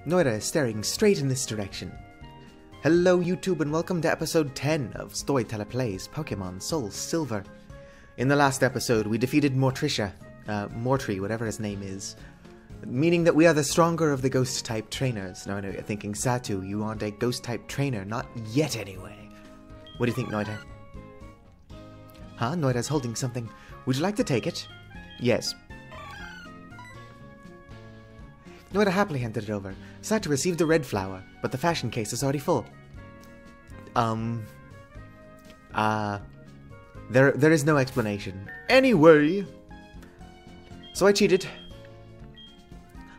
Noita is staring straight in this direction. Hello YouTube and welcome to episode 10 of Storyteller Plays Pokémon SoulSilver. In the last episode we defeated Mortry, whatever his name is, meaning that we are the stronger of the ghost-type trainers. Now I know you're thinking, Satu, you aren't a ghost-type trainer, not yet anyway. What do you think, Noita? Huh? Noita's holding something. Would you like to take it? Yes. Noita happily handed it over. Satu received a red flower, but the fashion case is already full. There is no explanation. Anyway, so I cheated.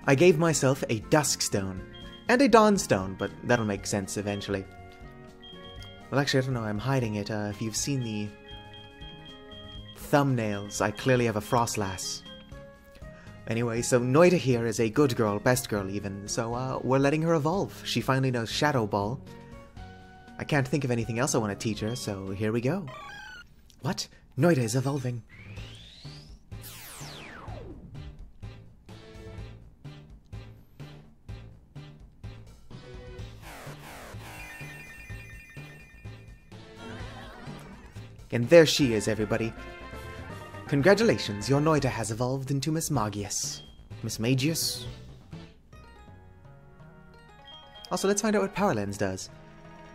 I gave myself a dusk stone and a dawn stone, but that'll make sense eventually. Well, actually, I don't know. I'm hiding it. If you've seen the thumbnails, I clearly have a Frostlass. Anyway, so Noita here is a good girl, best girl even, so we're letting her evolve. She finally knows Shadow Ball. I can't think of anything else I want to teach her, so here we go. What? Noita is evolving. And there she is, everybody. Congratulations, your Noita has evolved into Miss Magius. Miss Magius? Also, let's find out what Power Lens does.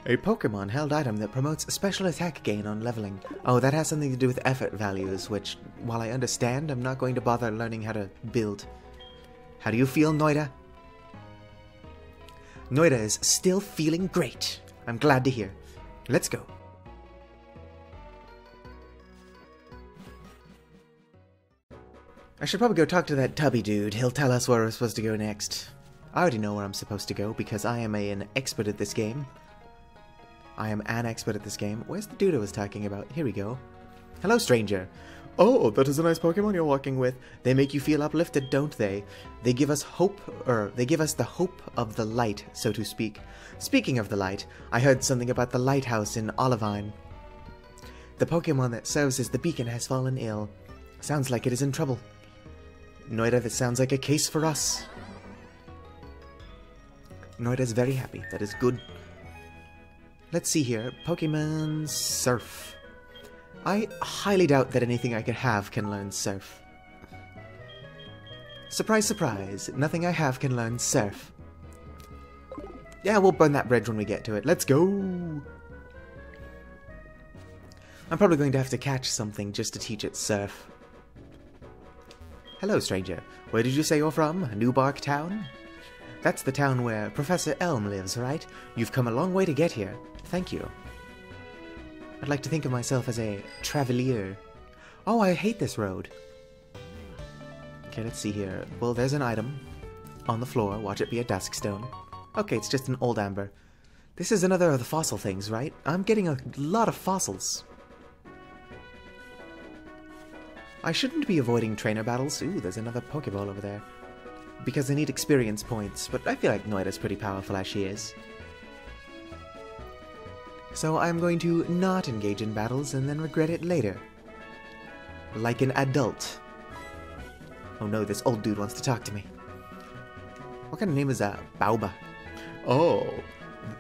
A Pokemon held item that promotes special attack gain on leveling. Oh, that has something to do with effort values, which, while I understand, I'm not going to bother learning how to build. How do you feel, Noita? Noita is still feeling great. I'm glad to hear. Let's go. I should probably go talk to that tubby dude. He'll tell us where we're supposed to go next. I already know where I'm supposed to go because I am an expert at this game. I am an expert at this game. Where's the dude I was talking about? Here we go. Hello, stranger. Oh, that is a nice Pokemon you're walking with. They make you feel uplifted, don't they? They give us hope, or they give us the hope of the light, so to speak. Speaking of the light, I heard something about the lighthouse in Olivine. The Pokemon that serves as the beacon has fallen ill. Sounds like it is in trouble. Noita, that sounds like a case for us. Noita's very happy. That is good. Let's see here. Pokemon Surf. I highly doubt that anything I could have can learn Surf. Surprise, surprise. Nothing I have can learn Surf. Yeah, we'll burn that bridge when we get to it. Let's go! I'm probably going to have to catch something just to teach it Surf. Hello, stranger. Where did you say you're from? Newbark Town? That's the town where Professor Elm lives, right? You've come a long way to get here. Thank you. I'd like to think of myself as a travelier. Oh, I hate this road. Okay, let's see here. Well, there's an item on the floor. Watch it be a dusk stone. Okay, it's just an old amber. This is another of the fossil things, right? I'm getting a lot of fossils. I shouldn't be avoiding trainer battles. Ooh, there's another Pokeball over there. Because I need experience points, but I feel like Noita's pretty powerful as she is. So I'm going to not engage in battles and then regret it later. Like an adult. Oh no, this old dude wants to talk to me. What kind of name is that? Bauba. Oh,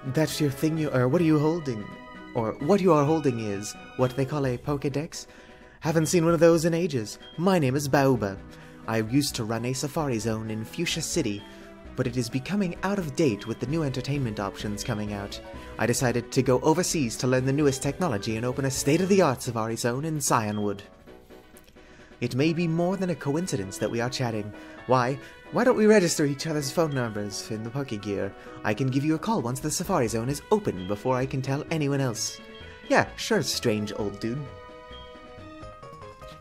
that's your thing or what are you holding? Or what you are holding is what they call a Pokédex? Haven't seen one of those in ages. My name is Bauba. I used to run a safari zone in Fuchsia City, but it is becoming out of date with the new entertainment options coming out. I decided to go overseas to learn the newest technology and open a state-of-the-art safari zone in Scionwood. It may be more than a coincidence that we are chatting. Why don't we register each other's phone numbers in the Pokégear? I can give you a call once the safari zone is open before I can tell anyone else. Yeah, sure, strange old dude.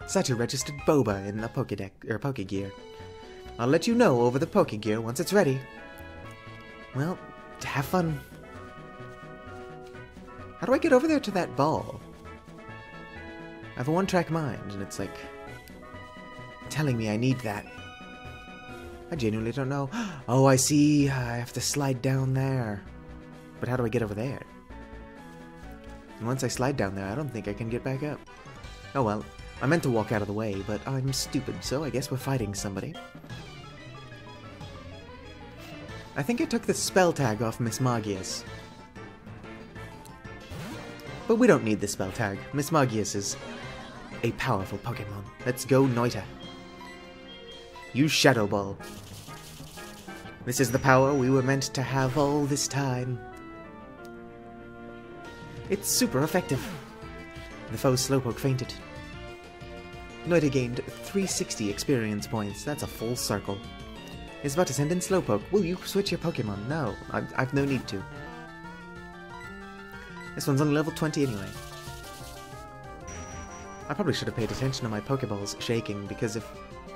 Satu registered Boba in the Pokégear. I'll let you know over the Pokégear once it's ready. Well, have fun. How do I get over there to that ball? I have a one-track mind, and it's like telling me I need that. I genuinely don't know. Oh, I see. I have to slide down there. But how do I get over there? And once I slide down there, I don't think I can get back up. Oh well. I meant to walk out of the way, but I'm stupid, so I guess we're fighting somebody. I think I took the spell tag off Miss Magius. But we don't need the spell tag. Miss Magius is a powerful Pokémon. Let's go, Noita. Use Shadow Ball. This is the power we were meant to have all this time. It's super effective. The foe's Slowpoke fainted. Noita gained 360 experience points. That's a full circle. He's about to send in Slowpoke. Will you switch your Pokemon? No, I've no need to. This one's only level 20 anyway. I probably should have paid attention to my Pokeballs shaking, because if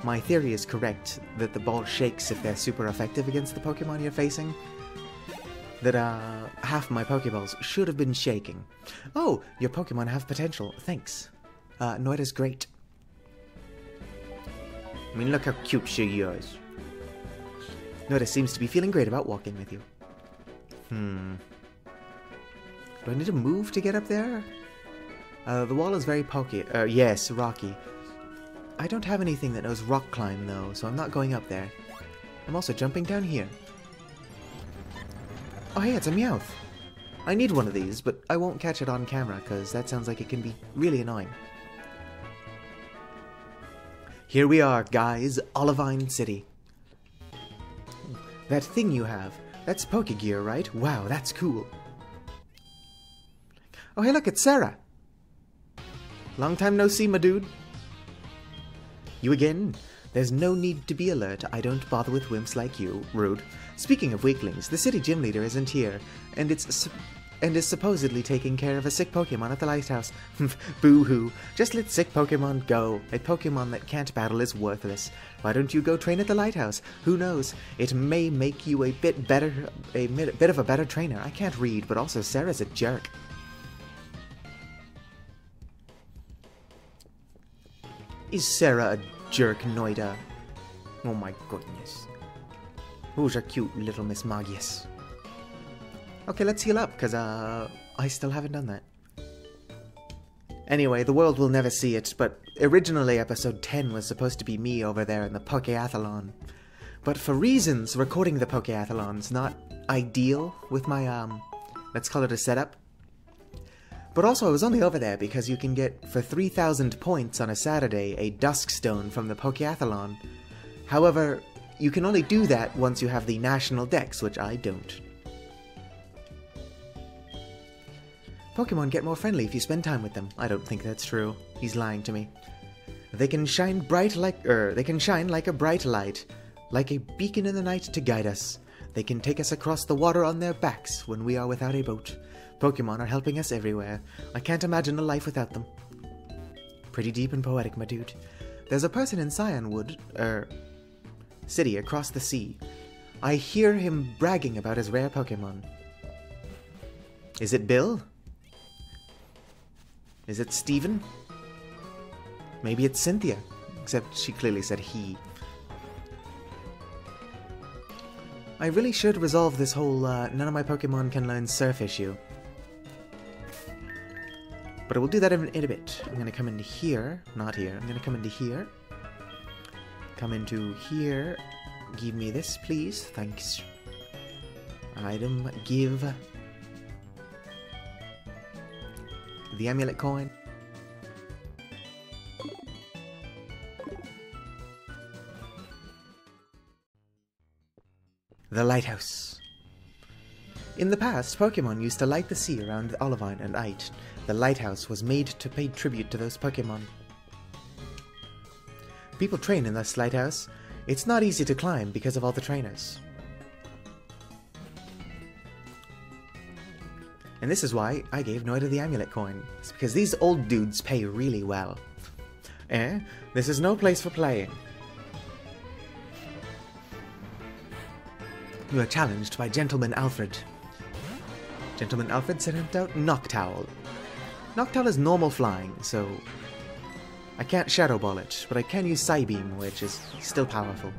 my theory is correct, that the ball shakes if they're super effective against the Pokemon you're facing, that half my Pokeballs should have been shaking. Oh, your Pokemon have potential. Thanks. Noita's great. I mean, look how cute she is. Noita seems to be feeling great about walking with you. Do I need to move to get up there? The wall is very yes, rocky. I don't have anything that knows rock climb though, so I'm not going up there. I'm also jumping down here. Oh hey, it's a Meowth. I need one of these, but I won't catch it on camera, because that sounds like it can be really annoying. Here we are, guys, Olivine City. That thing you have, that's Pokegear, right? Wow, that's cool. Oh hey look, it's Sarah! Long time no see, my dude. You again? There's no need to be alert. I don't bother with wimps like you. Rude. Speaking of weaklings, the city gym leader isn't here, and is supposedly taking care of a sick Pokemon at the lighthouse. Boo-hoo. Just let sick Pokemon go. A Pokemon that can't battle is worthless. Why don't you go train at the lighthouse? Who knows? It may make you a bit of a better trainer. I can't read, but also Sarah's a jerk. Is Sarah a jerk, Noita? Oh my goodness. Who's a cute little Miss Magius? Okay, let's heal up, because I still haven't done that. Anyway, the world will never see it, but originally episode 10 was supposed to be me over there in the Pokeathlon. But for reasons, recording the Pokeathlon's not ideal with my, let's call it a setup. But also, I was only over there because you can get, for 3,000 points on a Saturday, a Dusk Stone from the Pokeathlon. However, you can only do that once you have the National Dex, which I don't. Pokemon get more friendly if you spend time with them. I don't think that's true. He's lying to me. They can shine like a bright light, like a beacon in the night to guide us. They can take us across the water on their backs when we are without a boat. Pokemon are helping us everywhere. I can't imagine a life without them. Pretty deep and poetic, my dude. There's a person in Cyanwood, city across the sea. I hear him bragging about his rare Pokemon. Is it Bill? Is it Steven? Maybe it's Cynthia, except she clearly said he. I really should resolve this whole none of my Pokemon can learn Surf issue. But I will do that in a bit. I'm going to come into here. Not here. I'm going to come into here. Come into here. Give me this, please. Thanks. Item. Give. The amulet coin. The lighthouse. In the past, Pokemon used to light the sea around Olivine and Ite. The lighthouse was made to pay tribute to those Pokemon. People train in this lighthouse. It's not easy to climb because of all the trainers. And this is why I gave Noita the amulet coin. It's because these old dudes pay really well. This is no place for playing. You are challenged by Gentleman Alfred. Gentleman Alfred sent out Noctowl. Noctowl is normal flying, so I can't Shadow Ball it, but I can use Psybeam, which is still powerful.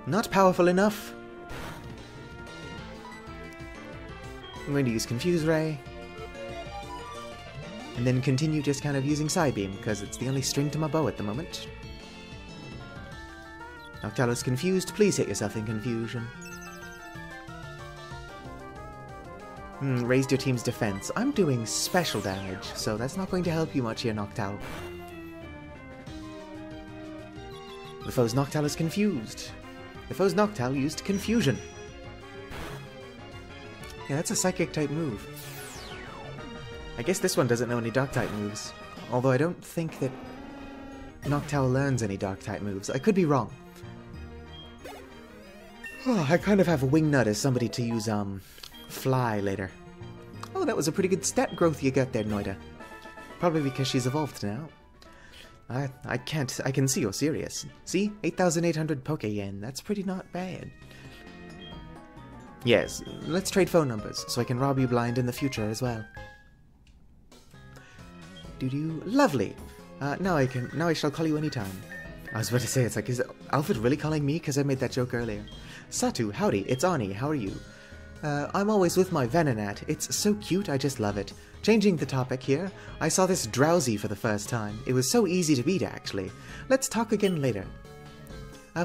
Not powerful enough. I'm going to use Confuse Ray, and then continue just kind of using Psybeam, because it's the only string to my bow at the moment. Noctalo's confused. Please hit yourself in confusion. Raised your team's defense. I'm doing special damage, so that's not going to help you much here, Noctalo. The foe's Noctalo is confused. The foe's Noctalo used confusion. Yeah, that's a psychic-type move. I guess this one doesn't know any dark-type moves. Although I don't think that Noctalo learns any dark-type moves. I could be wrong. Oh, I kind of have a wingnut as somebody to use, Fly later. Oh, that was a pretty good stat growth you got there, Noita. Probably because she's evolved now. I can see you're serious. See? 8,800 Poké-Yen. That's pretty not bad. Yes, let's trade phone numbers, so I can rob you blind in the future as well. Doo-doo. Lovely! Now I shall call you anytime. I was about to say, it's like, is Alfred really calling me? Because I made that joke earlier. Satu, howdy, it's Ani, how are you? I'm always with my Venonat. It's so cute, I just love it. Changing the topic here, I saw this Drowsy for the first time. It was so easy to beat, actually. Let's talk again later.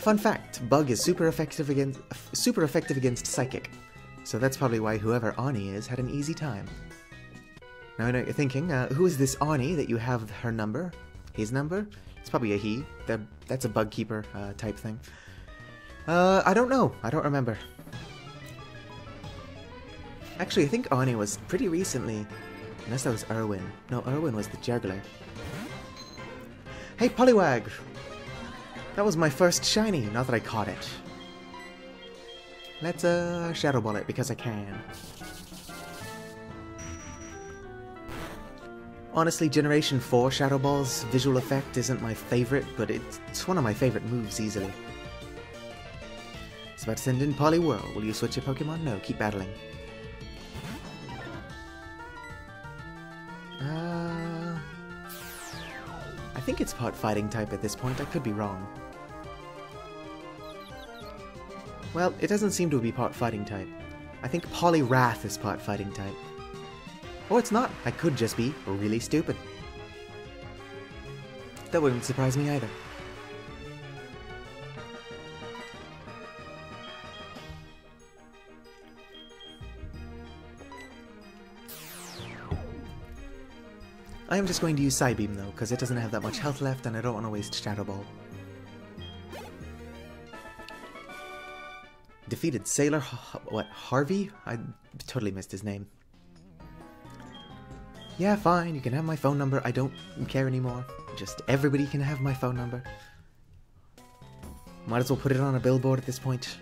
Fun fact, Bug is super effective against Psychic. So that's probably why whoever Ani is had an easy time. Now I know what you're thinking, who is this Ani that you have her number? His number? It's probably a he. That's a Bug Keeper type thing. I don't know. I don't remember. Actually, I think Ani was pretty recently. Unless that was Erwin. No, Erwin was the juggler. Hey, Poliwag! That was my first shiny, not that I caught it. Let's, Shadow Ball it, because I can. Honestly, Generation 4 Shadow Ball's visual effect isn't my favorite, but it's one of my favorite moves, easily. It's about to send in Poliwhirl. Will you switch your Pokemon? No, keep battling. I think it's part fighting type at this point, I could be wrong. Well, it doesn't seem to be part fighting type. I think Poliwrath is part fighting type. Or it's not, I could just be really stupid. That wouldn't surprise me either. I am just going to use Psybeam though, because it doesn't have that much health left and I don't want to waste Shadow Ball. Defeated Sailor... Harvey? I totally missed his name. Yeah, fine, you can have my phone number. I don't care anymore. Just everybody can have my phone number. Might as well put it on a billboard at this point.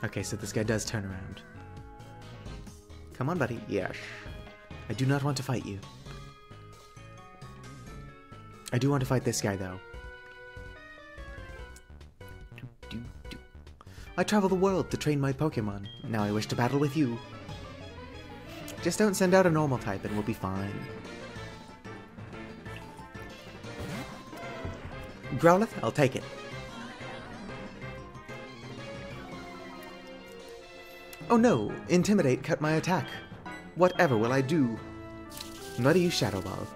Okay, so this guy does turn around. Come on, buddy. Yes. I do not want to fight you. I do want to fight this guy, though. I travel the world to train my Pokemon. Now I wish to battle with you. Just don't send out a normal type and we'll be fine. Growlithe? I'll take it. Oh no! Intimidate cut my attack. Whatever will I do? Not use Shadow Ball.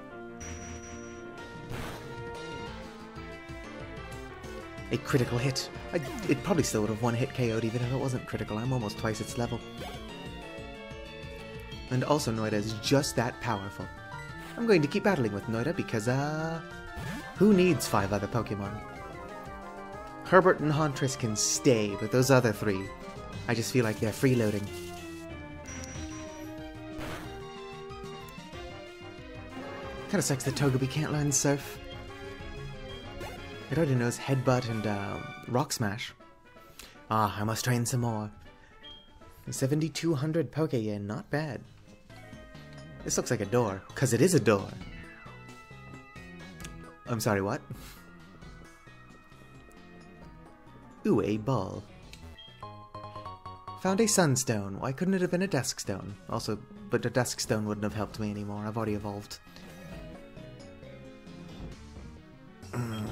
A critical hit. It probably still would have one hit KO'd even if it wasn't critical. I'm almost twice its level. And also Noita is just that powerful. I'm going to keep battling with Noita because, who needs 5 other Pokemon? Herbert and Hauntress can stay, but those other 3, I just feel like they're freeloading. Kinda sucks that Togepi can't learn Surf. It already knows Headbutt and Rock Smash. Ah, I must train some more. 7,200 Poké-Yen, not bad. This looks like a door, because it is a door. I'm sorry, what? Ooh, a ball. Found a Sunstone. Why couldn't it have been a Duskstone? Also, but a Duskstone wouldn't have helped me anymore. I've already evolved.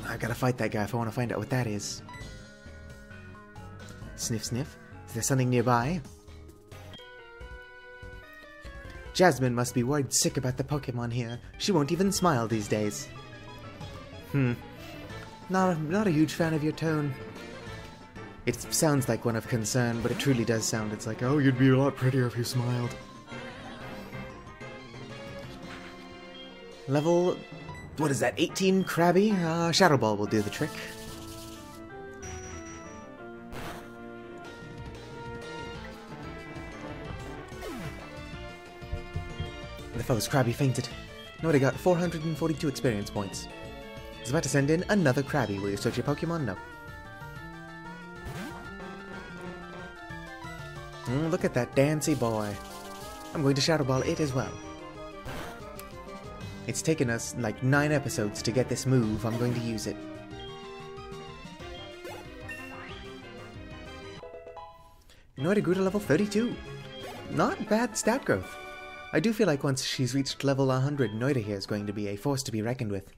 I gotta fight that guy if I want to find out what that is. Sniff, sniff. Is there something nearby? Jasmine must be worried sick about the Pokémon here. She won't even smile these days. Not a huge fan of your tone. It sounds like one of concern, but it truly does sound. It's like, oh, you'd be a lot prettier if you smiled. Level, what is that, 18 Krabby? Shadow Ball will do the trick. The foe's Krabby fainted. Noita got 442 experience points. I was about to send in another Krabby. Will you search your Pokemon? No. Look at that dancy boy. I'm going to Shadow Ball it as well. It's taken us like 9 episodes to get this move. I'm going to use it. Noita grew to level 32. Not bad stat growth. I do feel like once she's reached level 100, Noita here is going to be a force to be reckoned with.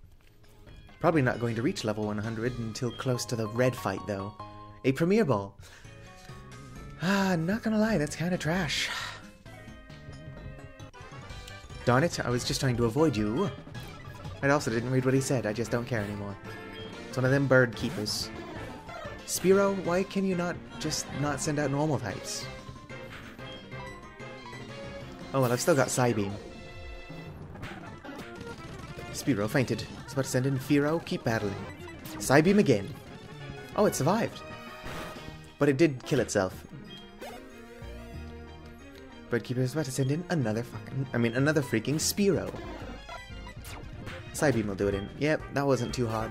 Probably not going to reach level 100 until close to the red fight, though. A Premier Ball. Not gonna lie, that's kinda trash. Darn it, I was just trying to avoid you. I also didn't read what he said, I just don't care anymore. It's one of them bird keepers. Spearow, why can you not send out normal types? Oh well, I've still got Psybeam. Spearow fainted. I was about to send in Fearow, keep battling. Psybeam again. Oh, it survived. But it did kill itself. Birdkeeper is about to send in another freaking Spearow. Psybeam will do it in. Yep, that wasn't too hard.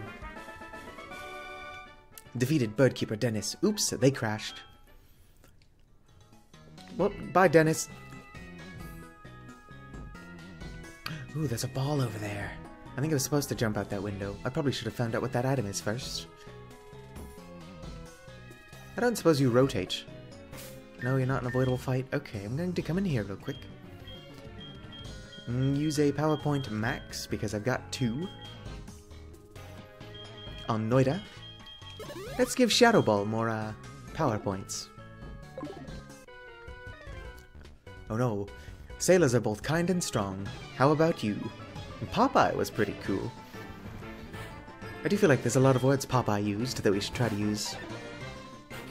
Defeated Birdkeeper Dennis. Oops, they crashed. Well, bye Dennis. Ooh, there's a ball over there. I think I was supposed to jump out that window. I probably should have found out what that item is first. I don't suppose you rotate. No, you're not an avoidable fight. Okay, I'm going to come in here real quick. Use a PowerPoint max, because I've got 2. On Noita. Let's give Shadow Ball more, PowerPoints. Oh no. Sailors are both kind and strong. How about you? Popeye was pretty cool. I do feel like there's a lot of words Popeye used that we should try to use,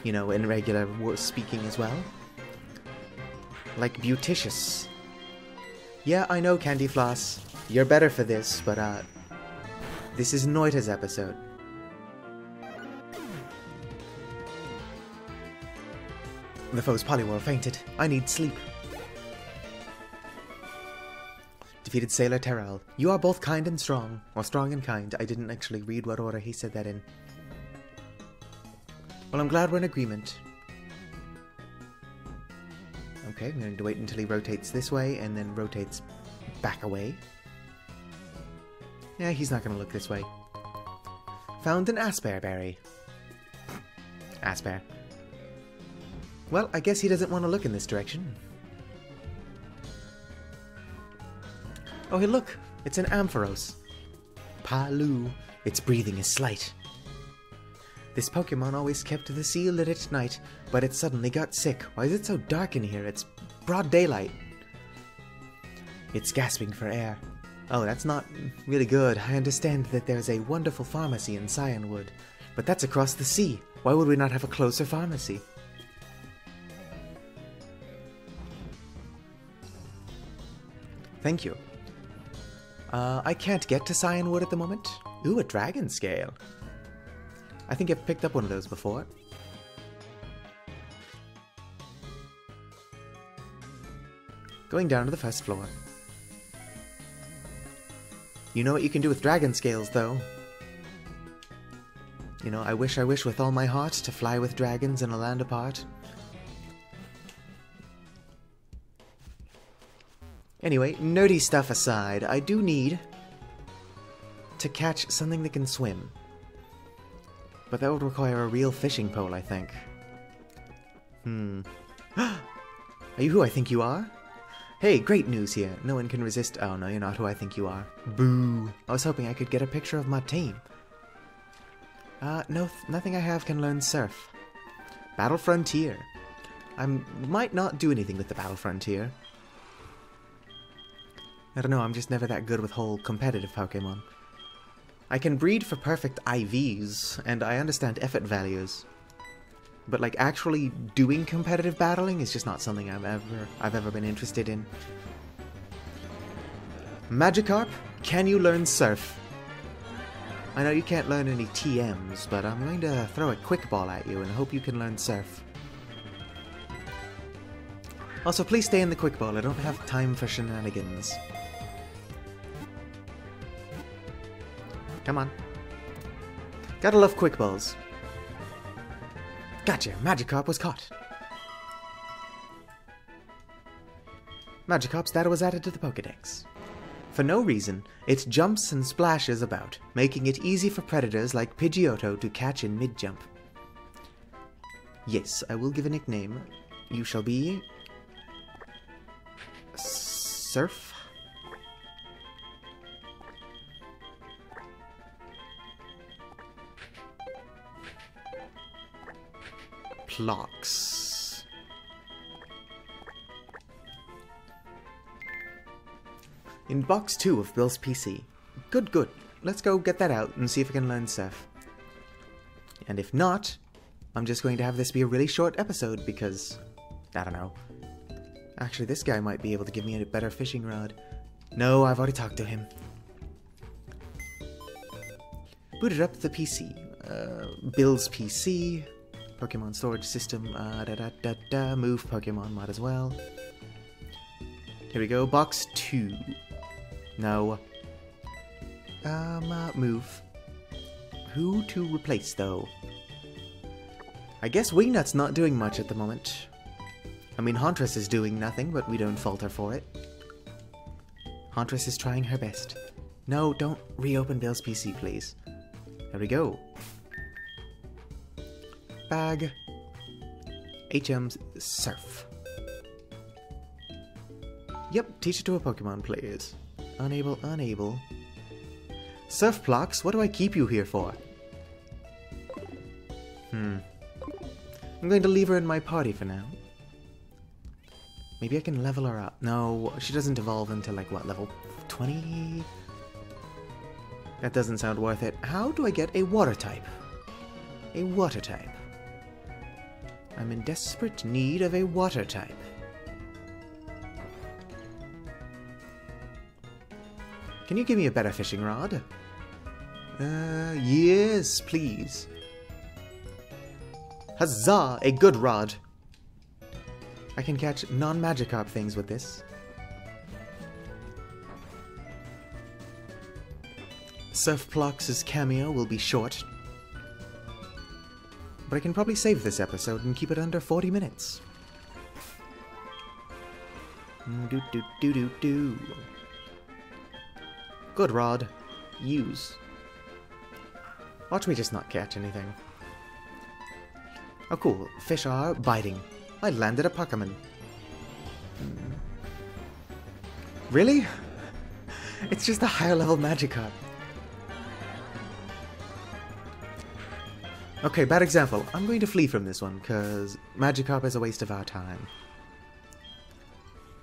you know, in regular speaking as well. Like beauticious. Yeah, I know, Candy Floss. You're better for this, but, this is Noita's episode. The foe's Poliwhirl fainted. I need sleep. Defeated Sailor Terrell. You are both kind and strong. Or strong and kind. I didn't actually read what order he said that in. Well, I'm glad we're in agreement. Okay, I'm going to wait until he rotates this way and then rotates back away. Yeah, he's not going to look this way. Found an Aspear Berry. Aspear. Well, I guess he doesn't want to look in this direction. Oh, hey, look! It's an Ampharos. Palu. Its breathing is slight. This Pokemon always kept the seal lit at night, but it suddenly got sick. Why is it so dark in here? It's broad daylight. It's gasping for air. Oh, that's not really good. I understand that there's a wonderful pharmacy in Cyanwood, but that's across the sea. Why would we not have a closer pharmacy? Thank you. I can't get to Cyanwood at the moment. Ooh, a dragon scale. I think I've picked up one of those before. Going down to the first floor. You know what you can do with dragon scales, though. You know, I wish with all my heart to fly with dragons in a land apart. Anyway, nerdy stuff aside, I do need to catch something that can swim. But that would require a real fishing pole, I think. Are you who I think you are? Hey, great news here. No one can resist— oh no, you're not who I think you are. Boo. I was hoping I could get a picture of my team. No, nothing I have can learn surf. Battle Frontier. I might not do anything with the Battle Frontier. I don't know, I'm just never that good with whole competitive Pokemon. I can breed for perfect IVs, and I understand effort values. But like actually doing competitive battling is just not something I've ever been interested in. Magikarp, can you learn Surf? I know you can't learn any TMs, but I'm going to throw a quick ball at you and hope you can learn Surf. Also, please stay in the quick ball. I don't have time for shenanigans. Come on. Gotta love quick balls. Gotcha, Magikarp was caught. Magikarp's data was added to the Pokédex. For no reason, it jumps and splashes about, making it easy for predators like Pidgeotto to catch in mid-jump. Yes, I will give a nickname. You shall be... Surf? Plox. In box 2 of Bill's PC. Good, good. Let's go get that out and see if I can learn Surf. And if not, I'm just going to have this be a really short episode because, I don't know. Actually, this guy might be able to give me a better fishing rod. No, I've already talked to him. Booted up the PC. Bill's PC. Pokemon storage system. Move Pokemon, might as well. Here we go, box 2. No. Move. Who to replace, though? I guess Wingnut's not doing much at the moment. I mean, Hauntress is doing nothing, but we don't fault her for it. Hauntress is trying her best. No, don't reopen Bill's PC, please. There we go. Bag. HM's Surf. Yep, teach it to a Pokemon, please. Unable, unable. Surf Plox, what do I keep you here for? I'm going to leave her in my party for now. Maybe I can level her up. No, she doesn't evolve until like, what, level 20? That doesn't sound worth it. How do I get a water type? A water type. I'm in desperate need of a water type. Can you give me a better fishing rod? Yes, please. Huzzah! A good rod! I can catch non-Magikarp things with this. Surf Plox's cameo will be short. But I can probably save this episode and keep it under 40 minutes. Do-do-do-do-do. Good rod. Use. Watch me just not catch anything. Oh cool, fish are biting. I landed a Pokémon. Really? It's just a higher level Magikarp. Okay, bad example. I'm going to flee from this one, because Magikarp is a waste of our time.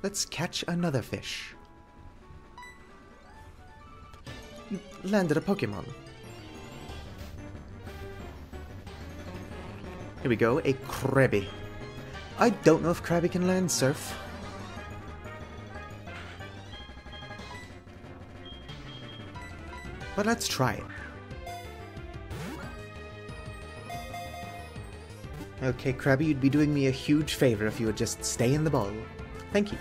Let's catch another fish. You landed a Pokémon. Here we go, a Krabby. I don't know if Krabby can learn Surf. But let's try it. Okay, Krabby, you'd be doing me a huge favor if you would just stay in the ball. Thank you.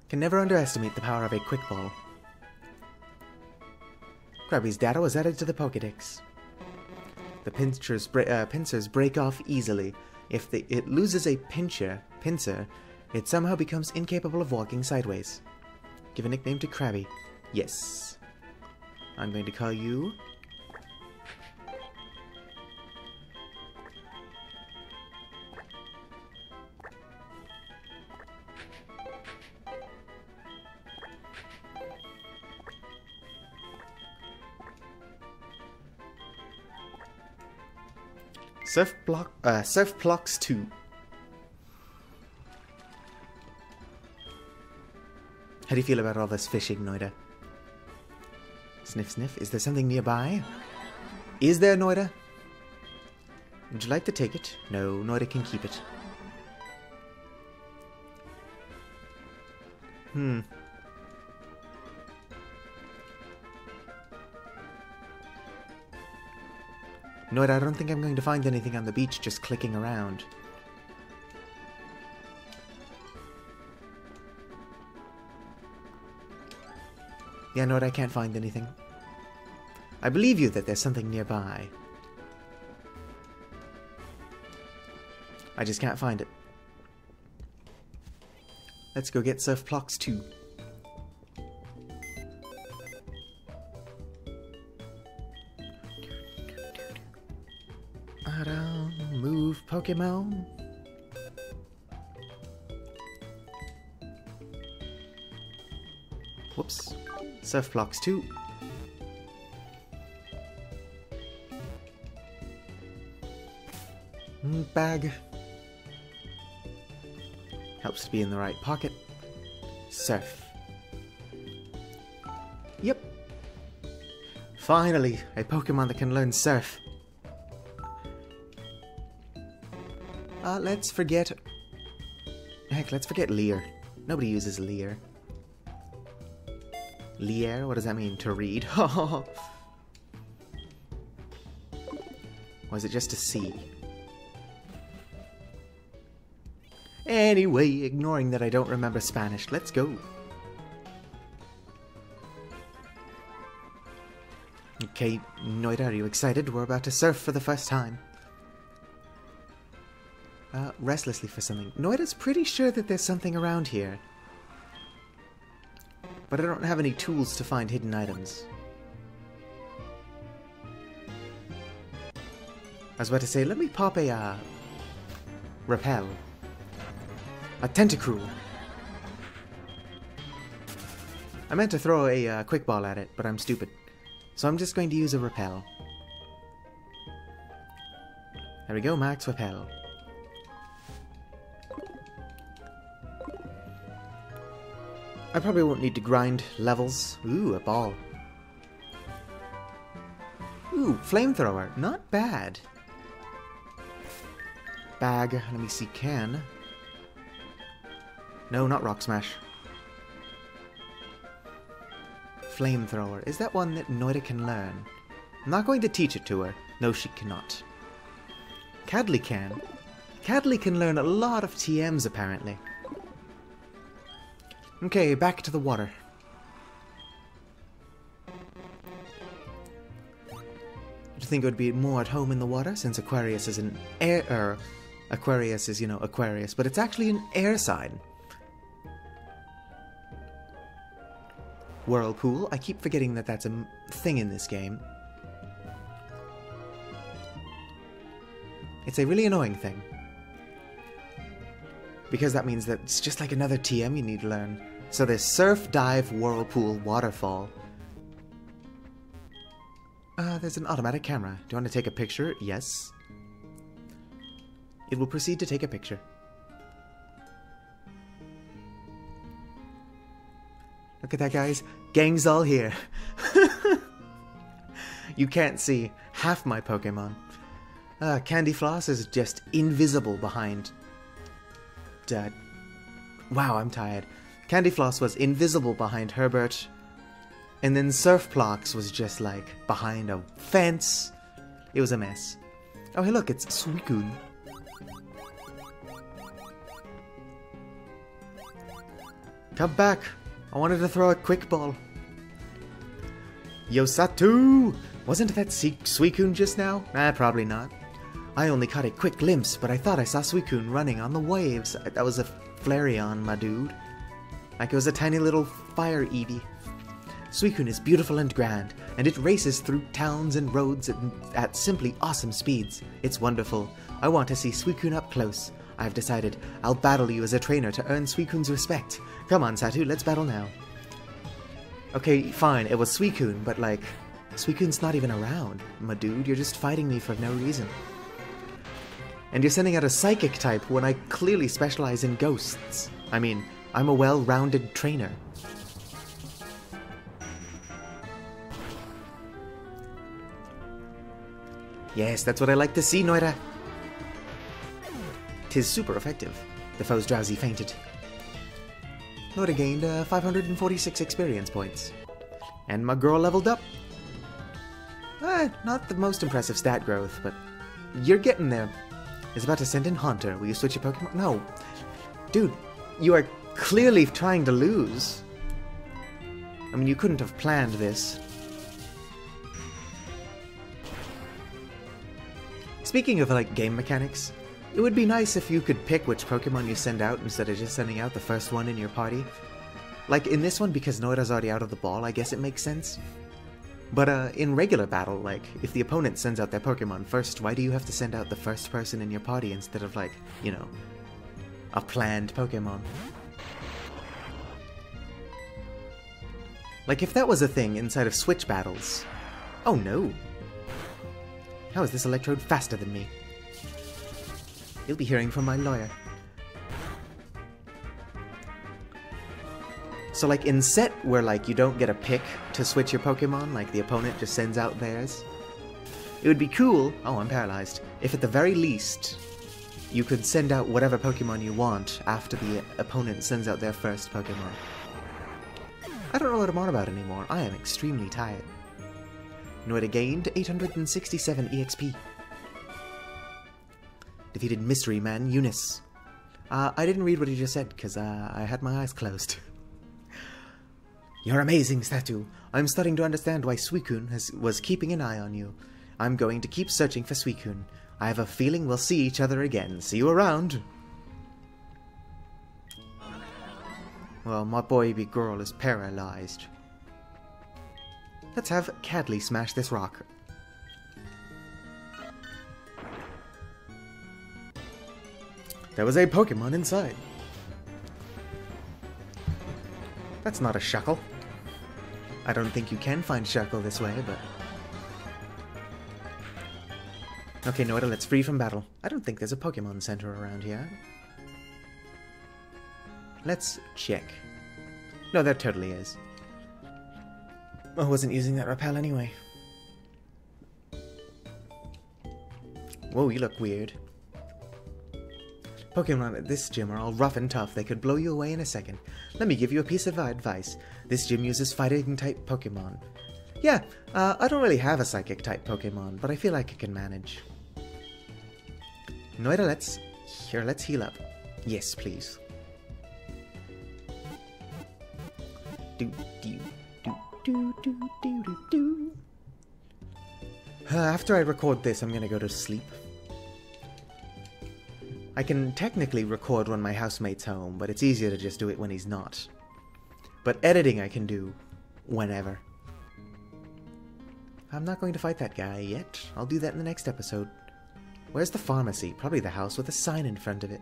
Can never underestimate the power of a quick ball. Krabby's data was added to the Pokédex. The pincers break off easily. If it loses a pincer, it somehow becomes incapable of walking sideways. Give a nickname to Krabby. Yes. I'm going to call you... Surf Plox 2. How do you feel about all this fishing, Noita? Sniff, sniff. Is there something nearby? Is there, Noita? Would you like to take it? No, Noita can keep it. Noita, I don't think I'm going to find anything on the beach just clicking around. Yeah, Noita, I can't find anything. I believe you that there's something nearby. I just can't find it. Let's go get Surf Plox 2. I don't move Pokémon. Whoops. Surf Plox 2. Bag. Helps to be in the right pocket. Surf. Yep. Finally, a Pokemon that can learn Surf. Let's forget... Heck, let's forget Leer. Nobody uses Leer. Leer? What does that mean? To read? Or is it just to see? Anyway, ignoring that I don't remember Spanish, let's go. Okay, Noita, are you excited? We're about to surf for the first time. Restlessly for something. Noita's pretty sure that there's something around here. But I don't have any tools to find hidden items. I was about to say, let me pop a, repel. A Tentacruel. I meant to throw a quick ball at it, but I'm stupid. So I'm just going to use a repel. There we go, Max Repel. I probably won't need to grind levels. Ooh, a ball. Ooh, flamethrower. Not bad. Bag. Let me see. Can. No, not Rock Smash. Flamethrower. Is that one that Noita can learn? I'm not going to teach it to her. No, she cannot. Cadley can. Cadley can learn a lot of TMs, apparently. Okay, back to the water. Do you think it would be more at home in the water, since Aquarius is an air... Aquarius is, you know, Aquarius, but it's actually an air sign. Whirlpool. I keep forgetting that that's a thing in this game. It's a really annoying thing. Because that means that it's just like another TM you need to learn. So there's Surf, Dive, Whirlpool, Waterfall. There's an automatic camera. Do you want to take a picture? Yes. It will proceed to take a picture. Look at that, guys. Gang's all here. You can't see half my Pokemon. Candy Floss is just invisible behind... Wow, I'm tired. Candy Floss was invisible behind Herbert. And then Surf Plox was just like behind a fence. It was a mess. Oh, hey look, it's Suicune. Come back. I wanted to throw a quick ball. Yo, Satu! Wasn't that Suicune just now? Probably not. I only caught a quick glimpse, but I thought I saw Suicune running on the waves. That was a Flareon, my dude. Like it was a tiny little fire Eevee. Suicune is beautiful and grand, and it races through towns and roads at simply awesome speeds. It's wonderful. I want to see Suicune up close. I've decided I'll battle you as a trainer to earn Suicune's respect. Come on, Satu, let's battle now. Okay, fine, it was Suicune, but like, Suicune's not even around, my dude. You're just fighting me for no reason. And you're sending out a Psychic type when I clearly specialize in ghosts. I mean, I'm a well-rounded trainer. Yes, that's what I like to see, Noita. 'Tis super effective. The foe's drowsy fainted. Noita gained 546 experience points. And my girl leveled up. Not the most impressive stat growth, but you're getting there. Is about to send in Haunter. Will you switch your Pokemon? No. Dude, you are clearly trying to lose. I mean, you couldn't have planned this. Speaking of, like, game mechanics, it would be nice if you could pick which Pokemon you send out instead of just sending out the first one in your party. Like, in this one, because Noita's already out of the ball, I guess it makes sense. But, in regular battle, like, if the opponent sends out their Pokemon first, why do you have to send out the first person in your party instead of, like, you know, a planned Pokemon? Like, if that was a thing inside of Switch battles... Oh no! How is this Electrode faster than me? You'll be hearing from my lawyer. So, like, in set where, like, you don't get a pick to switch your Pokemon, like, the opponent just sends out theirs, it would be cool... Oh, I'm paralyzed. If at the very least, you could send out whatever Pokemon you want after the opponent sends out their first Pokemon. I don't know what I'm on about anymore. I am extremely tired. Noita gained 867 EXP. Defeated Mystery Man Eunice. I didn't read what he just said, because I had my eyes closed. You're amazing, Statue. I'm starting to understand why Suicune was keeping an eye on you. I'm going to keep searching for Suicune. I have a feeling we'll see each other again. See you around. Well, my baby girl is paralyzed. Let's have Cadley smash this rock. There was a Pokemon inside. That's not a Shuckle. I don't think you can find Shuckle this way, but... Okay, Noita, let's free from battle. I don't think there's a Pokemon Center around here. Let's check. No, there totally is. I wasn't using that repel anyway. Whoa, you look weird. Pokemon at this gym are all rough and tough. They could blow you away in a second. Let me give you a piece of advice. This gym uses fighting-type Pokemon. Yeah, I don't really have a Psychic-type Pokemon, but I feel like I can manage. Noita, let's heal up. Yes, please. After I record this, I'm gonna go to sleep. I can technically record when my housemate's home, but it's easier to just do it when he's not. But editing I can do whenever. I'm not going to fight that guy yet. I'll do that in the next episode. Where's the pharmacy? Probably the house with a sign in front of it.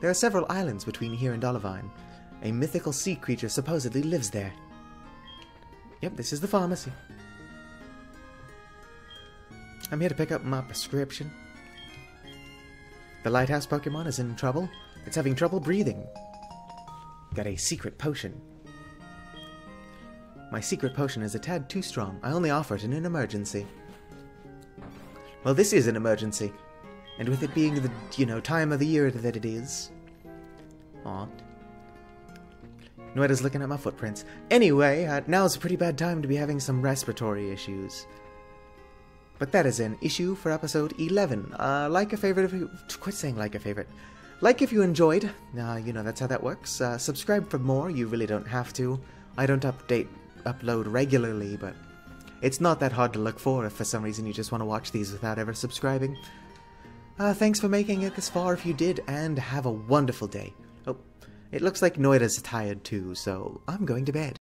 There are several islands between here and Olivine. A mythical sea creature supposedly lives there. Yep, this is the pharmacy. I'm here to pick up my prescription. The lighthouse Pokemon is in trouble. It's having trouble breathing. Got a secret potion. My secret potion is a tad too strong. I only offer it in an emergency. Well, this is an emergency. And with it being the, time of the year that it is. Aw. Noita's looking at my footprints. Anyway, now's a pretty bad time to be having some respiratory issues. But that is an issue for episode 11. Like a favorite if you... Quit saying like a favorite. Like if you enjoyed. That's how that works. Subscribe for more. You really don't have to. I don't upload regularly, but it's not that hard to look for if for some reason you just want to watch these without ever subscribing. Thanks for making it this far if you did, and have a wonderful day. Oh, it looks like Noita's tired too, so I'm going to bed.